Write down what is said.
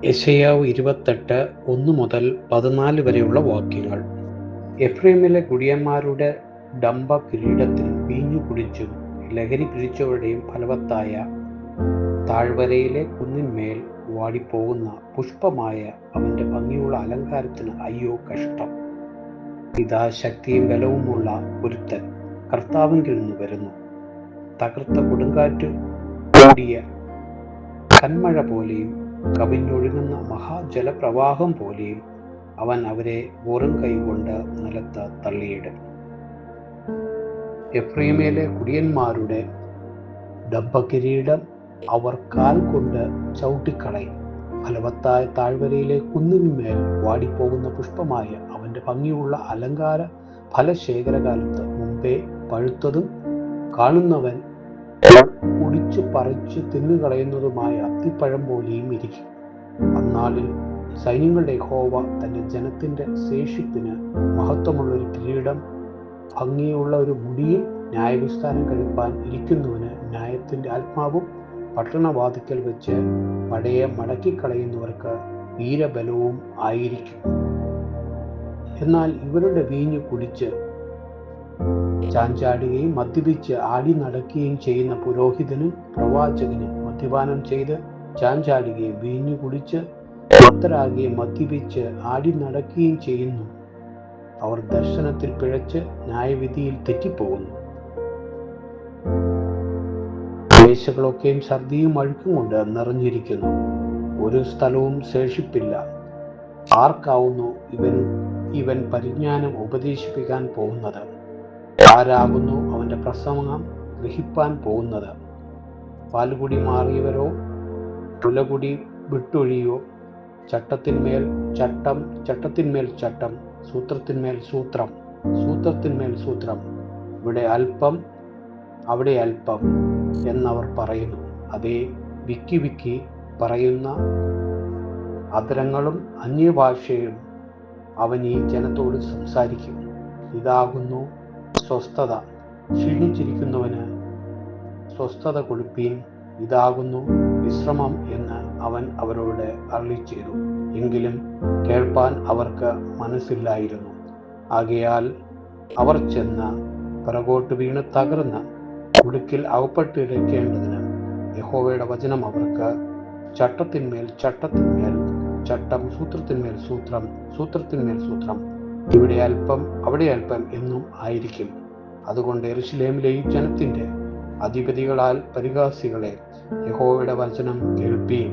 യെശയ്യാവ് 28 1 മുതൽ 14 വരെയുള്ള വാക്യങ്ങൾ. എഫ്രൈമിലെ കുടിയന്മാരുടെ ഡംഭകിരീടത്തിൽ വീഞ്ഞു കുടിച്ചും ലഹരി പിടിച്ചവരുടെയും ഫലവത്തായ താഴ്വരയിലെ കുന്നിന്മേൽ വാടിപ്പോകുന്ന പുഷ്പമായ അവന്റെ ഭംഗിയുള്ള അലങ്കാരത്തിന് അയ്യോ കഷ്ടം. ഇതാ ശക്തിയും ബലവുമുള്ള ഒരുത്തൻ കർത്താവിങ്കിൽ നിന്ന് വരുന്നു. തകർത്ത കൊടുങ്കാറ്റ് കൂടിയ കന്മഴ പോലെയും കവിഞ്ഞൊഴുകുന്ന മഹാജലപ്രവാഹം പോലെയും അവൻ അവരെ വെറും കൈകൊണ്ട് നിലത്ത് തള്ളിയിടും. എഫ്രൈമിലെ കുടിയന്മാരുടെ ഡംഭകിരീടം അവർ കാൽ കൊണ്ട് ചവിട്ടിക്കളയും. ഫലവത്തായ താഴ്വരയിലെ കുന്നിന്മേൽ വാടിപ്പോകുന്ന പുഷ്പമായ അവന്റെ ഭംഗിയുള്ള അലങ്കാര ഫലശേഖരകാലത്ത് മുമ്പേ പഴുത്തതും കാണുന്നവൻ കുടിച്ചു പറിച്ചു തിന്നുകളയുന്നതുമായ അത്തിപ്പഴം പോലെയും ഇരിക്കും. അന്നാളിൽ സൈന്യങ്ങളുടെ യഹോവ തന്റെ ജനത്തിന്റെ ശേഷിപ്പിന് മഹത്വമുള്ളൊരു കിരീടം, ഭംഗിയുള്ള ഒരു മുടിയിൽ ന്യായവിസ്താരം കഴിപ്പാൻ ഇരിക്കുന്നവന് ന്യായത്തിന്റെ ആത്മാവും പട്ടണവാതിക്കൽ വെച്ച് പടയെ മടക്കിക്കളയുന്നവർക്ക് വീരബലവും ആയിരിക്കും. എന്നാൽ ഇവരുടെ വീഞ്ഞു കുടിച്ച് ചാഞ്ചാടുകയും മദ്യപിച്ച് ആടി നടക്കുകയും ചെയ്യുന്ന പുരോഹിതനും പ്രവാചകനും മദ്യപാനം ചെയ്ത് ചാഞ്ചാടുകയും വീഞ്ഞു കുടിച്ച് മത്തരാകുകയും മദ്യപിച്ച് ആടി നടക്കുകയും ചെയ്യുന്നു. അവർ ദർശനത്തിൽ പിഴച്ച് ന്യായവിധിയിൽ തെറ്റിപ്പോകുന്നു. ദേശങ്ങളൊക്കെയും ഛർദിയും അഴുക്കും കൊണ്ട് നിറഞ്ഞിരിക്കുന്നു. ഒരു സ്ഥലവും ശേഷിപ്പില്ല. ആർക്കാവുന്നു ഇവൻ പരിജ്ഞാനം ഉപദേശിപ്പിക്കാൻ പോകുന്നത്? ആരാകുന്നു അവന്റെ പ്രസംഗം ഗ്രഹിപ്പാൻ പോകുന്നത്? പാൽകുടി മാറിയവരോ മുലകുടി വിട്ടൊഴിയോ? ചട്ടത്തിന്മേൽ ചട്ടം, ചട്ടത്തിന്മേൽ ചട്ടം, സൂത്രത്തിന്മേൽ സൂത്രം, സൂത്രത്തിന്മേൽ സൂത്രം, ഇവിടെ അല്പം അവിടെ അല്പം എന്നവർ പറയുന്നു. അതേ, വിക്കി വിക്കി പറയുന്ന അധരങ്ങളും അന്യഭാഷയും അവൻ ഈ ജനത്തോട് സംസാരിക്കും. ഇതാകുന്നു സ്വസ്ഥത, ക്ഷീണിച്ചിരിക്കുന്നവന് സ്വസ്ഥത കൊടുപ്പീൻ. ഇതാകുന്നു വിശ്രമം എന്ന് അവൻ അവരോട് അരുളിച്ചെയ്തു. എങ്കിലും കേൾപ്പാൻ അവർക്ക് മനസ്സില്ലായിരുന്നു. ആകയാൽ അവർ ചെന്ന് പിറകോട്ട് വീണ് തകർന്ന് കുടുക്കിൽ അകപ്പെട്ടിരിക്കേണ്ടതിന് യഹോവയുടെ വചനം അവർക്ക് ചട്ടത്തിന്മേൽ ചട്ടത്തിന്മേൽ ചട്ടം, സൂത്രത്തിന്മേൽ സൂത്രം, സൂത്രത്തിന്മേൽ സൂത്രം, ഇവിടെ അല്പം അവിടെ അല്പം എന്നും ആയിരിക്കും. അതുകൊണ്ട് യെരൂശലേമിലെ ഈ ജനത്തിന്റെ അധിപതികളാൽ പരിഹാസികളെ, യഹോവയുടെ വചനം കേൾപ്പീൻ.